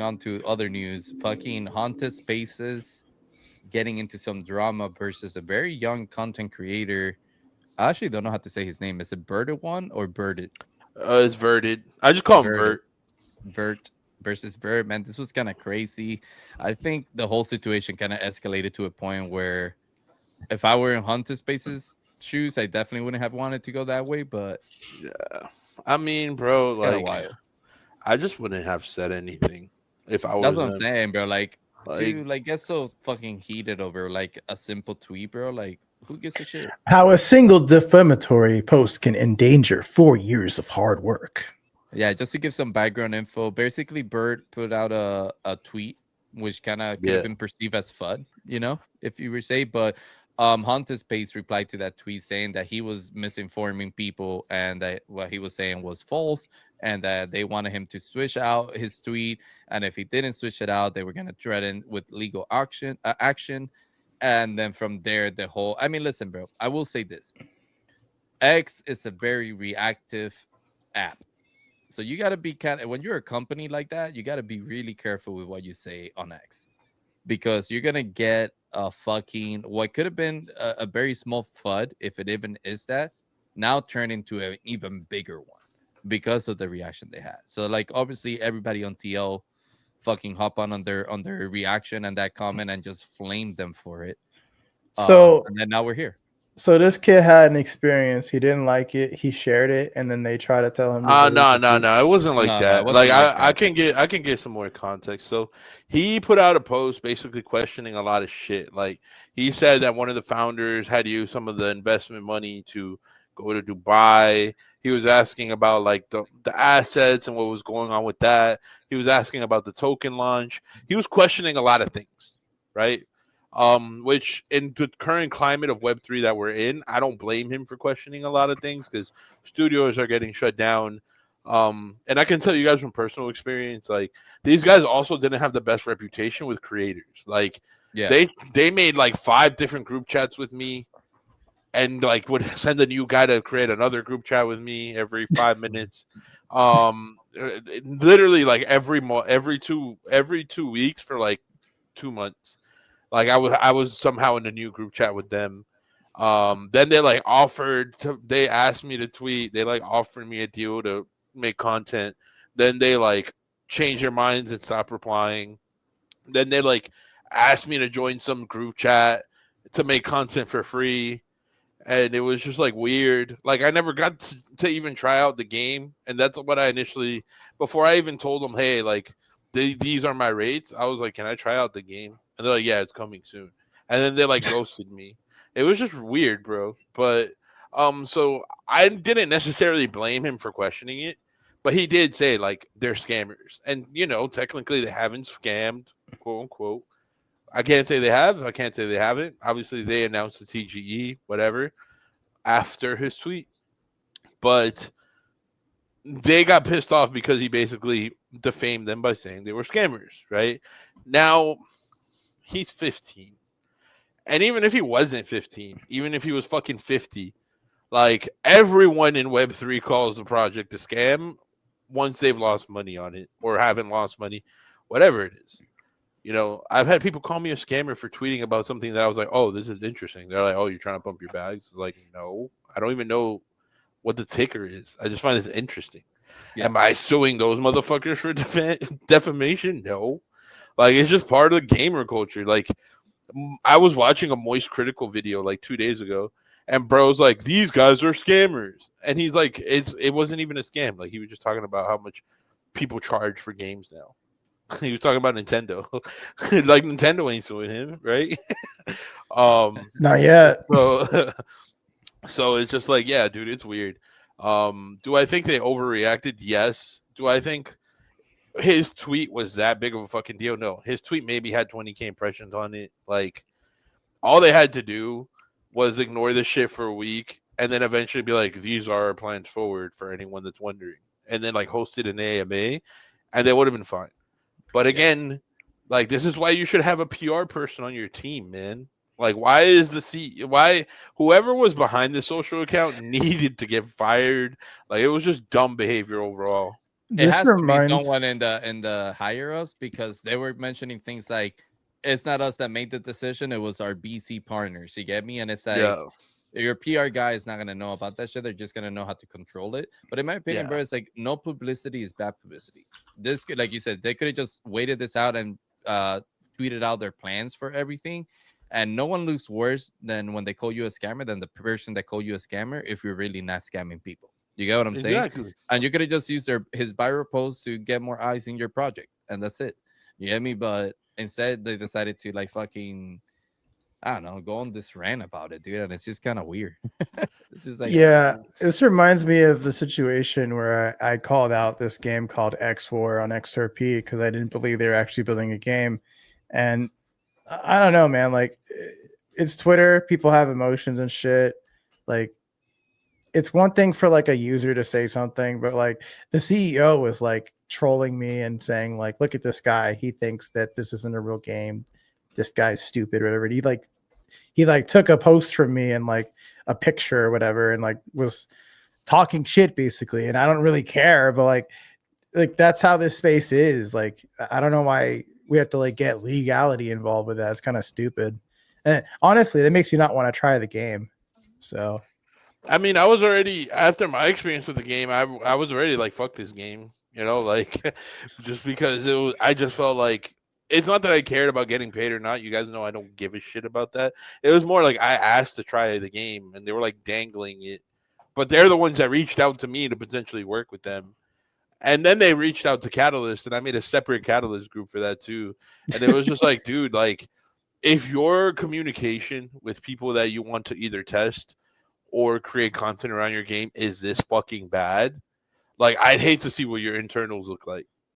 on to other news. Fucking Haunted Spaces getting into some drama versus a very young content creator. I actually don't know how to say his name. Is it Birded One or Birded? It's Verted. I just call him Birded. Vert. Vert versus Bird. Man, this was kind of crazy. I think the whole situation kind of escalated to a point where if I were in Haunted Spaces shoes, I definitely wouldn't have wanted to go that way, but Yeah. I mean, bro, it's kind of like wild. I just wouldn't have said anything if I That's was what I'm him. saying, bro. Like, Like, to like get so fucking heated over like a simple tweet, bro. Like, who gives a shit? How a single defamatory post can endanger 4 years of hard work. Yeah, just to give some background info, basically Bird put out a tweet which kind of could have yeah, been perceived as FUD, if you were to say, but Haunted Space replied to that tweet saying that he was misinforming people and that what he was saying was false and that they wanted him to switch out his tweet, and if he didn't switch it out, they were going to threaten with legal action. And then from there, the whole, I mean, listen, bro, I will say this. X is a very reactive app, so you got to be kind of, when you're a company like that, you got to be really careful with what you say on X, because you're going to get a fucking, what could have been a very small FUD, if it even is that, now turn into an even bigger one because of the reaction they had. So like obviously everybody on TL fucking hop on their reaction and that comment and just flame them for it. So And then now we're here. so this kid had an experience. He didn't like it. He shared it, and then they try to tell him to delete no, the no, tweet. no. It wasn't like No, no, it that. Like wasn't like I that. can get some more context. So he put out a post basically questioning a lot of shit. Like he said that one of the founders had used some of the investment money to go to Dubai. He was asking about like the assets and what was going on with that. He was asking about the token launch. He was questioning a lot of things, right? Which in the current climate of Web3 that we're in, I don't blame him for questioning a lot of things because studios are getting shut down. And I can tell you guys from personal experience, like these guys also didn't have the best reputation with creators. Like Yeah. they made like 5 different group chats with me, and like would send a new guy to create another group chat with me every 5 minutes. Literally like every 2 weeks for like 2 months. Like I was somehow in a new group chat with them. Then they asked me to tweet. They like offered me a deal to make content. Then they like changed their minds and stopped replying. Then they like asked me to join some group chat to make content for free. And it was just like weird. Like I never got to even try out the game, and that's what I initially, before I even told them, hey, like these are my rates. I was like, can I try out the game? And they're like, yeah, it's coming soon. And then they like ghosted me. It was just weird, bro. But so I didn't necessarily blame him for questioning it, but he did say like they're scammers, and technically they haven't scammed, quote unquote. I can't say they have. I can't say they haven't. Obviously, they announced the TGE, whatever, after his tweet, but they got pissed off because he basically defamed them by saying they were scammers. Right now, he's 15, and even if he wasn't 15, even if he was fucking 50, like everyone in Web3 calls the project a scam once they've lost money on it or haven't lost money, whatever it is. I've had people call me a scammer for tweeting about something that I was like, oh, this is interesting. They're like, oh, you're trying to pump your bags? It's like, no, I don't even know what the ticker is. I just find this interesting. Yeah. Am I suing those motherfuckers for defamation? No. Like, it's just part of the gamer culture. Like, I was watching a Moist Critical video like 2 days ago, and bro's like, these guys are scammers. And he's like, it wasn't even a scam. Like, he was just talking about how much people charge for games now. He was talking about Nintendo. Like Nintendo ain't suing him, right? um Not yet. so so it's just like, yeah, dude, it's weird. Do I think they overreacted? Yes. Do I think his tweet was that big of a fucking deal? No. His tweet maybe had 20K impressions on it. Like all they had to do was ignore this shit for a week and then eventually be like, these are our plans forward for anyone that's wondering. And then like hosted an AMA and they would have been fine. But Yeah. again, like this is why you should have a PR person on your team, man. Like, why is why whoever was behind the social account needed to get fired? Like, it was just dumb behavior overall. It This has to be reminds. someone in the higher ups because they were mentioning things like it's not us that made the decision, it was our BC partners. You get me? And it's like Yeah, your PR guy is not gonna know about that shit. They're just gonna know how to control it. But in my opinion, yeah. bro, it's like no publicity is bad publicity. This could, like you said, they could have just waited this out and tweeted out their plans for everything. And no one looks worse than when they call you a scammer than the person that called you a scammer if you're really not scamming people. You get what I'm saying? Exactly. And you could have just used his viral post to get more eyes in your project, and that's it. You get me? But instead, they decided to like fucking I don't know, go on this rant about it, dude, and it's just kind of weird. It's just like, Yeah, this reminds me of the situation where I called out this game called X War on XRP because I didn't believe they were actually building a game. And I don't know, man. Like, it's Twitter. People have emotions and shit. Like, it's one thing for like a user to say something, but like the CEO was like trolling me and saying, like, look at this guy. He thinks that this isn't a real game. This guy's stupid or whatever. And he took a post from me and like a picture or whatever and like was talking shit basically. And I don't really care, but like that's how this space is. Like I don't know why we have to like get legality involved with that. It's kind of stupid. And honestly, that makes me not want to try the game. So I mean, I was already after my experience with the game. I was already like, fuck this game, like just because I just felt like it's not that I cared about getting paid or not. You guys know I don't give a shit about that. It was more like I asked to try the game, and they were like dangling it, but they're the ones that reached out to me to potentially work with them. And then they reached out to Catalyst, and I made a separate Catalyst group for that too. And it was just like, dude, like if your communication with people that you want to either test or create content around your game is this fucking bad, like I'd hate to see what your internals look like.